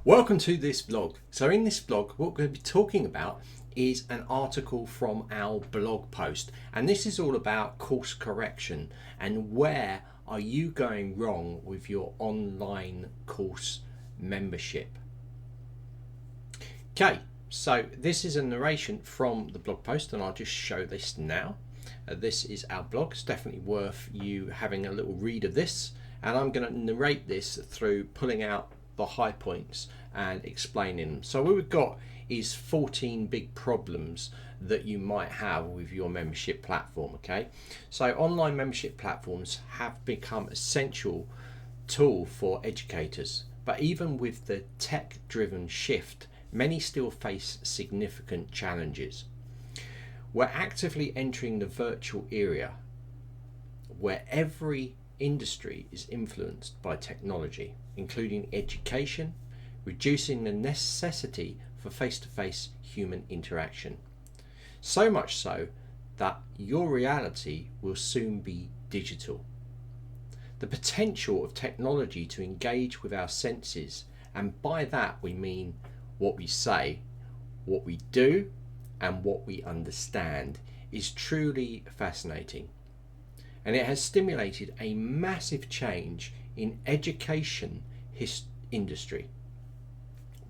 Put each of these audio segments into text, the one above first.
Welcome to this blog. So in this blog, what we're going to be talking about is an article from our blog post. And this is all about course correction and where are you going wrong with your online course membership. Okay, so this is a narration from the blog post and I'll just show this now. This is our blog. It's definitely worth you having a little read of this. And I'm going to narrate this through pulling out the high points and explaining them. So what we've got is 14 big problems that you might have with your membership platform. Okay, so online membership platforms have become essential tool for educators, but even with the tech driven shift, many still face significant challenges. We're actively entering the virtual era where every industry is influenced by technology, including education, reducing the necessity for face-to-face human interaction. So much so that your reality will soon be digital. The potential of technology to engage with our senses, and by that we mean what we say, what we do, and what we understand, is truly fascinating. And it has stimulated a massive change in education industry.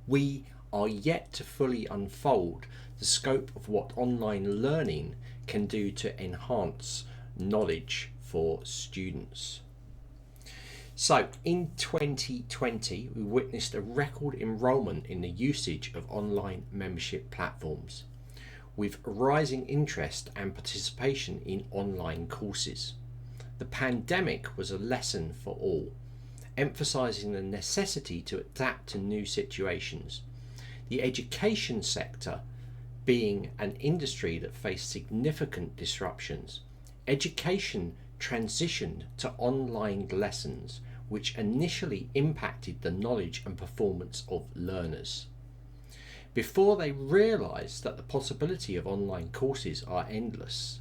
We are yet to fully unfold the scope of what online learning can do to enhance knowledge for students. So in 2020, we witnessed a record enrollment in the usage of online membership platforms, with rising interest and participation in online courses. The pandemic was a lesson for all, emphasizing the necessity to adapt to new situations. The education sector being an industry that faced significant disruptions. Education transitioned to online lessons, which initially impacted the knowledge and performance of learners, before they realized that the possibility of online courses are endless,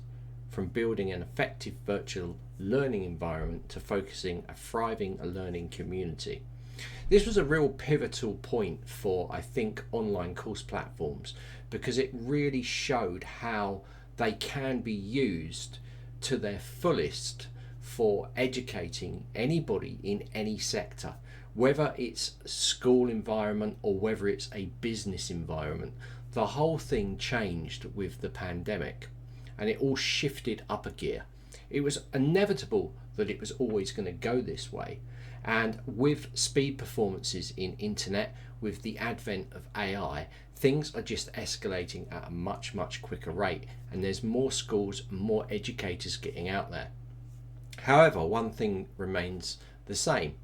from building an effective virtual learning environment to focusing a thriving learning community. This was a real pivotal point for, I think, online course platforms, because it really showed how they can be used to their fullest for educating anybody in any sector, whether it's school environment or whether it's a business environment. The whole thing changed with the pandemic and it all shifted up a gear. It was inevitable that it was always going to go this way. And with speed performances in internet, with the advent of AI, things are just escalating at a much quicker rate, and there's more schools, more educators getting out there. However, one thing remains the same.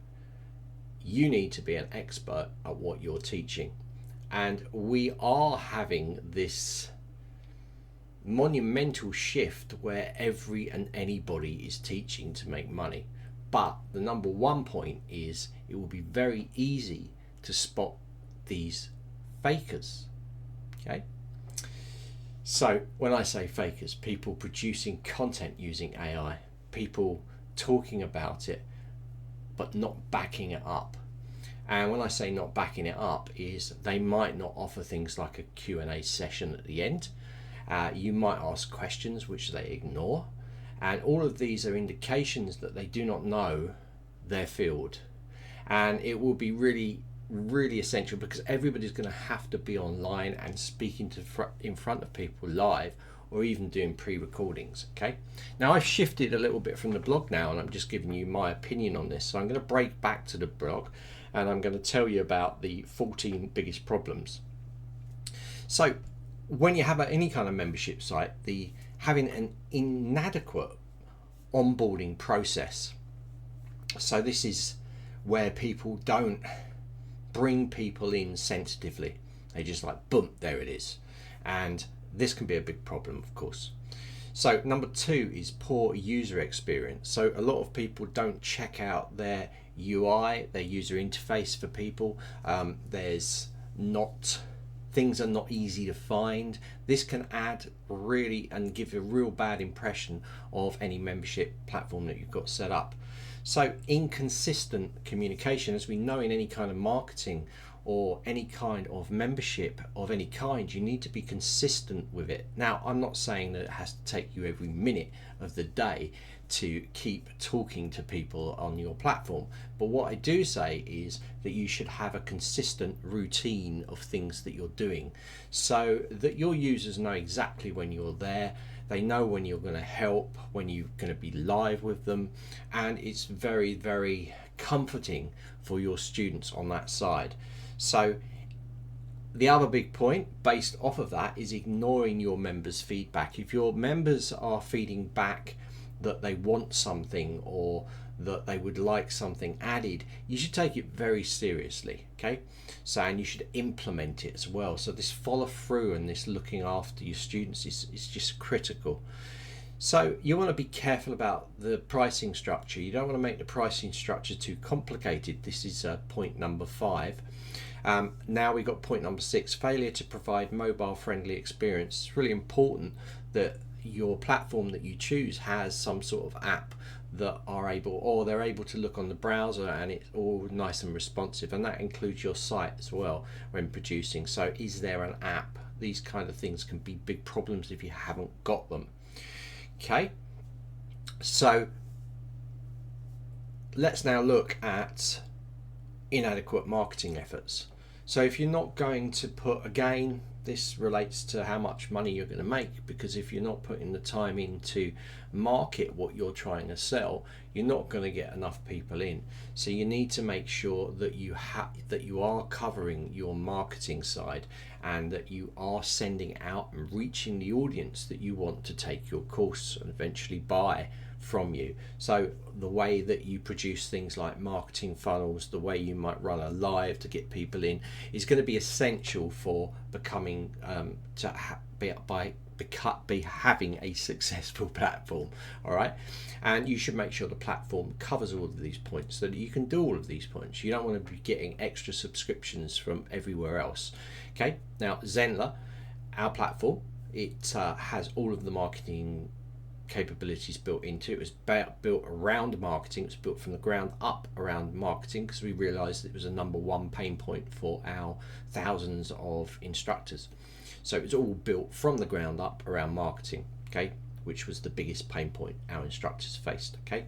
You need to be an expert at what you're teaching. And we are having this monumental shift where every and anybody is teaching to make money. But the number one point is it will be very easy to spot these fakers. Okay? So when I say fakers, people producing content using AI, people talking about it but not backing it up. And when I say not backing it up, is they might not offer things like a Q&A session at the end. You might ask questions which they ignore, and all of these are indications that they do not know their field. And it will be really essential, because everybody's going to have to be online and speaking in front of people live, or even doing pre-recordings. Okay, now I've shifted a little bit from the blog now and I'm just giving you my opinion on this, so I'm going to break back to the blog and I'm going to tell you about the 14 biggest problems. So when you have any kind of membership site, having an inadequate onboarding process. So this is where people don't bring people in sensitively. They just like, boom, there it is. And this can be a big problem, of course. So number two is poor user experience. So a lot of people don't check out their UI, their user interface for people. Things are not easy to find. This can add really and give a real bad impression of any membership platform that you've got set up. So inconsistent communication, as we know in any kind of marketing or any kind of membership of any kind, you need to be consistent with it. Now, I'm not saying that it has to take you every minute of the day to keep talking to people on your platform, but what I do say is that you should have a consistent routine of things that you're doing so that your users know exactly when you're there. They know when you're going to help, when you're going to be live with them, and it's very, very comforting for your students on that side. So the other big point based off of that is ignoring your members' feedback. If your members are feeding back that they want something or that they would like something added, you should take it very seriously, okay? So, and you should implement it as well. So this follow through and this looking after your students is just critical. So you want to be careful about the pricing structure. You don't want to make the pricing structure too complicated. This is point number 5. Now we got point number 6, failure to provide mobile friendly experience. It's really important that your platform that you choose has some sort of app that are able, or they're able to look on the browser and it's all nice and responsive, and that includes your site as well when producing. So is there an app? These kind of things can be big problems if you haven't got them. Okay, so let's now look at inadequate marketing efforts. So if you're not going to put, again, this relates to how much money you're going to make, because if you're not putting the time in to market what you're trying to sell, you're not going to get enough people in. So you need to make sure that you are covering your marketing side and that you are sending out and reaching the audience that you want to take your course and eventually buy from you. So the way that you produce things like marketing funnels, the way you might run a live to get people in, is going to be essential for becoming be having a successful platform. All right, and you should make sure the platform covers all of these points so that you can do all of these points. You don't want to be getting extra subscriptions from everywhere else. Okay, now Zenler, our platform, it has all of the marketing capabilities built into it. It was built around marketing. It was built from the ground up around marketing because we realized it was a number one pain point for our thousands of instructors. So it was all built from the ground up around marketing, okay, which was the biggest pain point our instructors faced. Okay,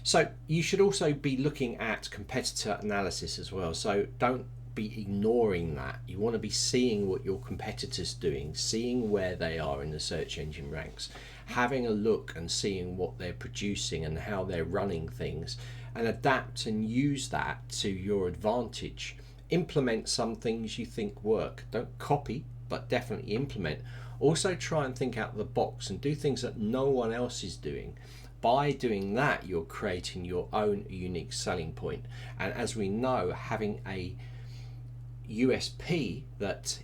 so you should also be looking at competitor analysis as well. So don't be ignoring that. You want to be seeing what your competitors doing, seeing where they are in the search engine ranks, having a look and seeing what they're producing and how they're running things, and adapt and use that to your advantage. Implement some things you think work. Don't copy, but definitely implement. Also try and think out of the box and do things that no one else is doing. By doing that, you're creating your own unique selling point. And as we know, having a USP that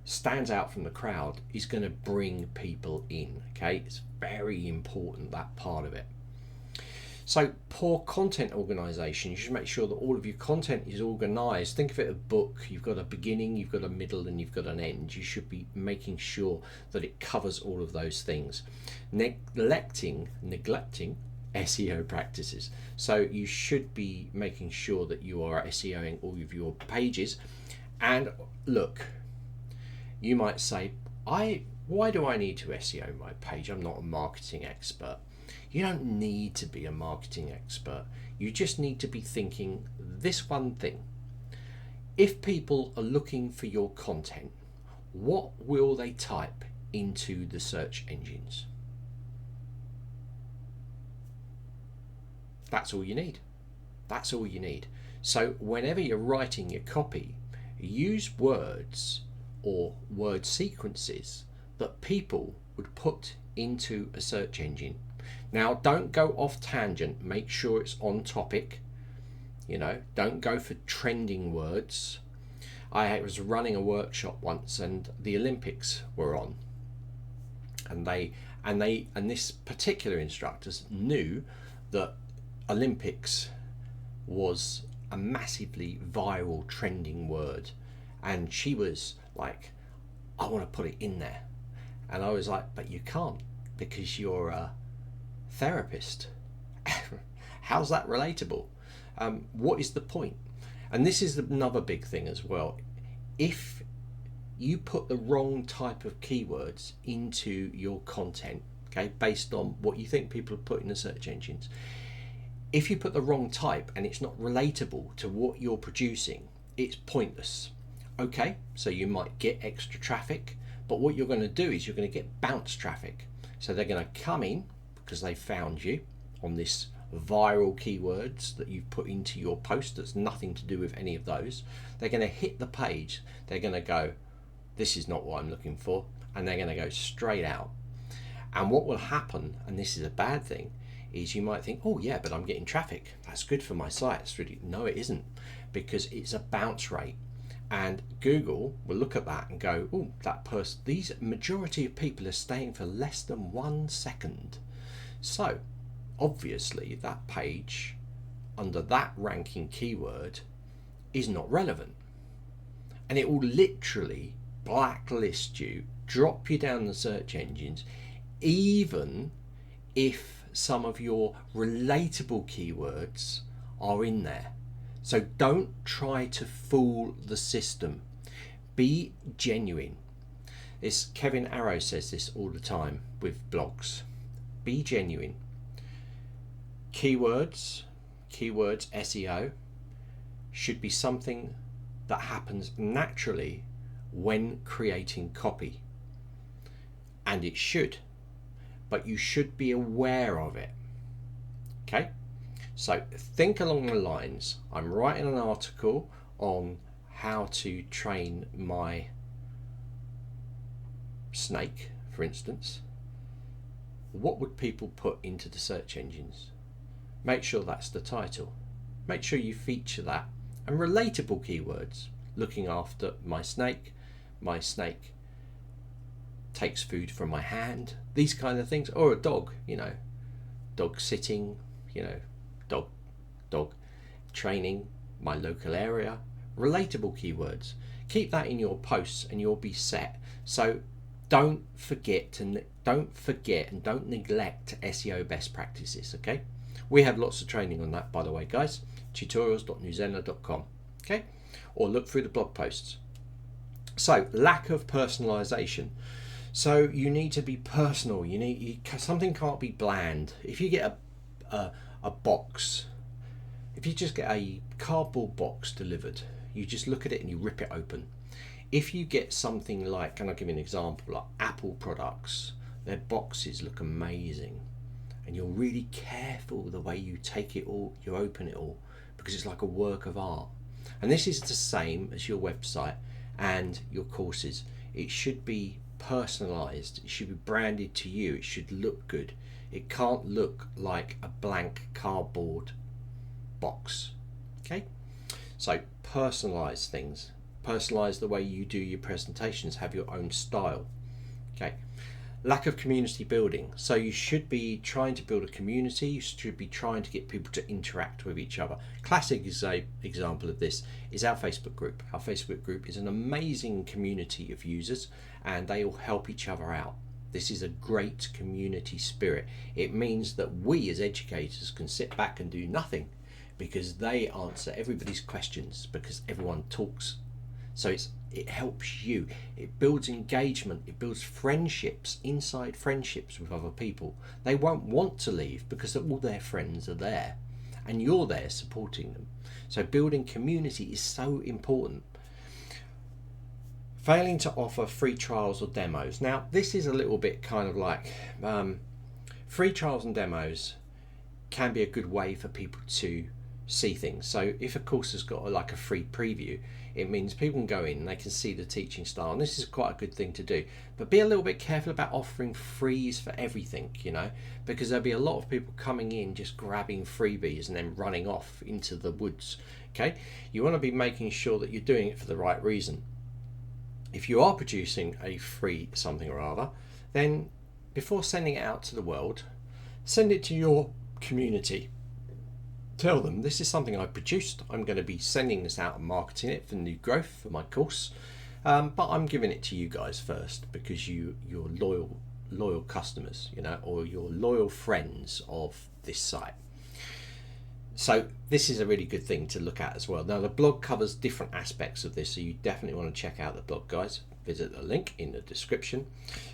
stands out from the crowd is going to bring people in. Okay, it's very important, that part of it. So poor content organization, you should make sure that all of your content is organized. Think of it as a book. You've got a beginning, you've got a middle, and you've got an end. You should be making sure that it covers all of those things. Neglecting SEO practices. So you should be making sure that you are SEOing all of your pages. And look, you might say, why do I need to SEO my page? I'm not a marketing expert. You don't need to be a marketing expert. You just need to be thinking this one thing. If people are looking for your content, what will they type into the search engines? That's all you need. That's all you need. So whenever you're writing your copy, use words or word sequences that people would put into a search engine. Now, don't go off tangent. Make sure it's on topic. Don't go for trending words. I was running a workshop once and the Olympics were on, and this particular instructor knew that Olympics was a massively viral trending word, and she was like, I want to put it in there. And I was like, but you can't, because you're a therapist How's that relatable? What is the point? And this is another big thing as well. If you put the wrong type of keywords into your content, okay, based on what you think people have put in the search engines, if you put the wrong type and it's not relatable to what you're producing, it's pointless. Okay, so you might get extra traffic, but what you're going to do is you're going to get bounce traffic. So they're going to come in because they found you on this viral keywords that you've put into your post that's nothing to do with any of those. They're going to hit the page, they're going to go, this is not what I'm looking for, and they're going to go straight out. And what will happen, and this is a bad thing, is you might think, oh yeah, but I'm getting traffic, that's good for my site. It's really, no, it isn't, because it's a bounce rate. And Google will look at that and go, oh, that person, these majority of people are staying for less than 1 second. So obviously that page under that ranking keyword is not relevant. And it will literally blacklist you, drop you down the search engines, even if some of your relatable keywords are in there. So don't try to fool the system. Be genuine. This Kevin Arrow says this all the time with blogs. Be genuine. Keywords SEO should be something that happens naturally when creating copy. And it should, but you should be aware of it. Okay? So think along the lines, I'm writing an article on how to train my snake, for instance. What would people put into the search engines? Make sure that's the title. Make sure you feature that. And relatable keywords, looking after my snake takes food from my hand, these kind of things, or a dog, dog sitting, dog training, my local area, relatable keywords. Keep that in your posts and you'll be set. So don't forget and don't neglect SEO best practices, okay? We have lots of training on that, by the way, guys. tutorials.zenler.com, okay? Or look through the blog posts. So lack of personalization. So you need to be personal. Something can't be bland. If you get a box, if you just get a cardboard box delivered, you just look at it and you rip it open. If you get something like, can I give you an example, like Apple products, their boxes look amazing, and you're really careful the way you take it all, you open it all, because it's like a work of art. And this is the same as your website and your courses. It should be personalized, it should be branded to you, it should look good. It can't look like a blank cardboard box. Okay, so personalize things, personalize the way you do your presentations, have your own style. Okay, lack of community building. So you should be trying to build a community, you should be trying to get people to interact with each other. Classic example of this is our Facebook group. Our Facebook group is an amazing community of users and they all help each other out. This is a great community spirit. It means that we as educators can sit back and do nothing because they answer everybody's questions, because everyone talks. So it helps you. It builds engagement. It builds friendships, inside friendships with other people. They won't want to leave because all their friends are there and you're there supporting them. So building community is so important. Failing to offer free trials or demos. Now this is a little bit kind of like free trials and demos can be a good way for people to see things. So if a course has got like a free preview, it means people can go in and they can see the teaching style, and this is quite a good thing to do. But be a little bit careful about offering frees for everything, because there'll be a lot of people coming in just grabbing freebies and then running off into the woods. Okay, you want to be making sure that you're doing it for the right reason. If you are producing a free something or other, then before sending it out to the world, send it to your community. Tell them this is something I produced. I'm going to be sending this out and marketing it for new growth for my course, but I'm giving it to you guys first because you're loyal customers, or you're loyal friends of this site. So this is a really good thing to look at as well. Now the blog covers different aspects of this, so you definitely want to check out the blog, guys. Visit the link in the description.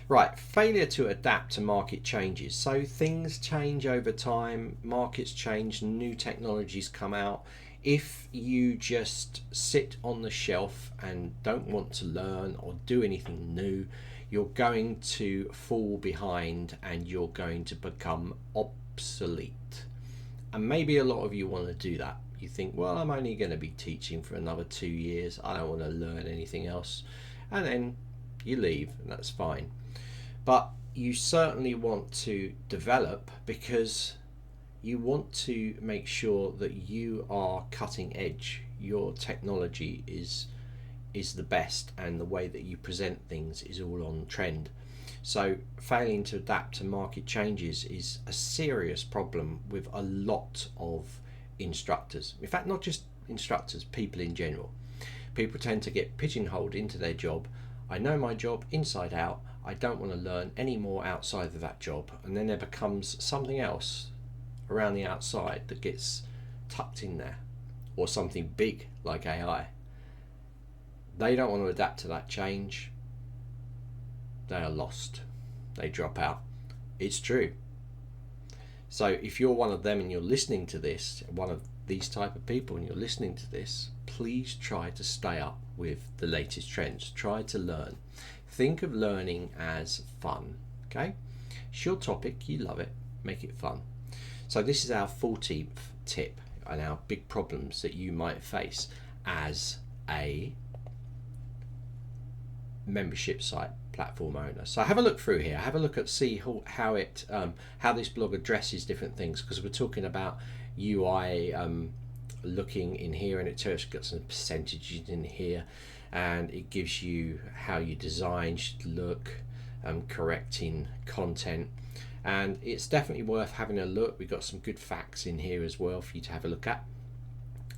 Right, failure to adapt to market changes. So things change over time, markets change, new technologies come out. If you just sit on the shelf and don't want to learn or do anything new, you're going to fall behind and you're going to become obsolete. And maybe a lot of you want to do that. You think, well, I'm only going to be teaching for another 2 years. I don't want to learn anything else. And then you leave, and that's fine. But you certainly want to develop, because you want to make sure that you are cutting edge. Your technology is the best, and the way that you present things is all on trend. So failing to adapt to market changes is a serious problem with a lot of instructors. In fact, not just instructors, people in general. People tend to get pigeonholed into their job. I know my job inside out. I don't want to learn any more outside of that job. And then there becomes something else around the outside that gets tucked in there, or something big like AI. They don't want to adapt to that change. They are lost. They drop out. It's true. So if you're one of them and you're listening to this, one of these type of people, and you're listening to this, please try to stay up with the latest trends. Try to learn. Think of learning as fun. Okay? It's your topic, you love it, make it fun. So this is our 14th tip and our big problems that you might face as a membership site platform owner. So have a look through here, have a look at see how this blog addresses different things, because we're talking about UI looking in here, and it's got some percentages in here, and it gives you how your design should look, correcting content, and it's definitely worth having a look. We've got some good facts in here as well for you to have a look at,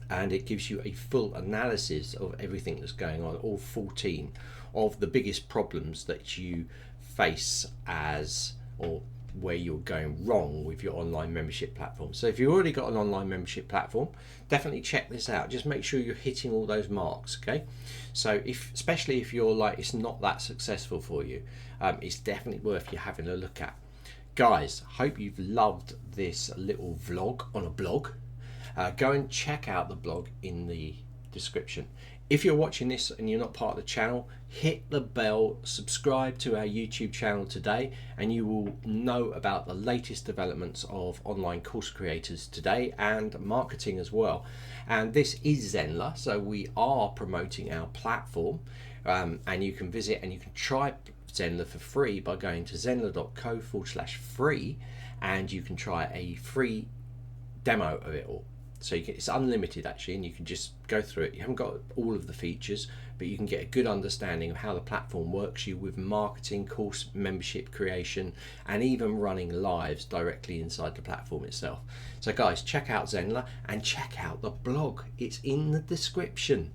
and it gives you a full analysis of everything that's going on, all 14 of the biggest problems that you face as, or where you're going wrong with your online membership platform. So if you've already got an online membership platform, definitely check this out. Just make sure you're hitting all those marks, okay? So especially if you're like, it's not that successful for you, it's definitely worth you having a look at. Guys, hope you've loved this little vlog on a blog. Go and check out the blog in the description. If you're watching this and you're not part of the channel, hit the bell, subscribe to our YouTube channel today, and you will know about the latest developments of online course creators today, and marketing as well. And this is Zenler, so we are promoting our platform, and you can visit and you can try Zenler for free by going to zenler.co/free, and you can try a free demo of it all. So it's unlimited actually, and you can just go through it. You haven't got all of the features, but you can get a good understanding of how the platform works you with marketing, course membership creation, and even running lives directly inside the platform itself. So guys, check out Zenler and check out the blog. It's in the description.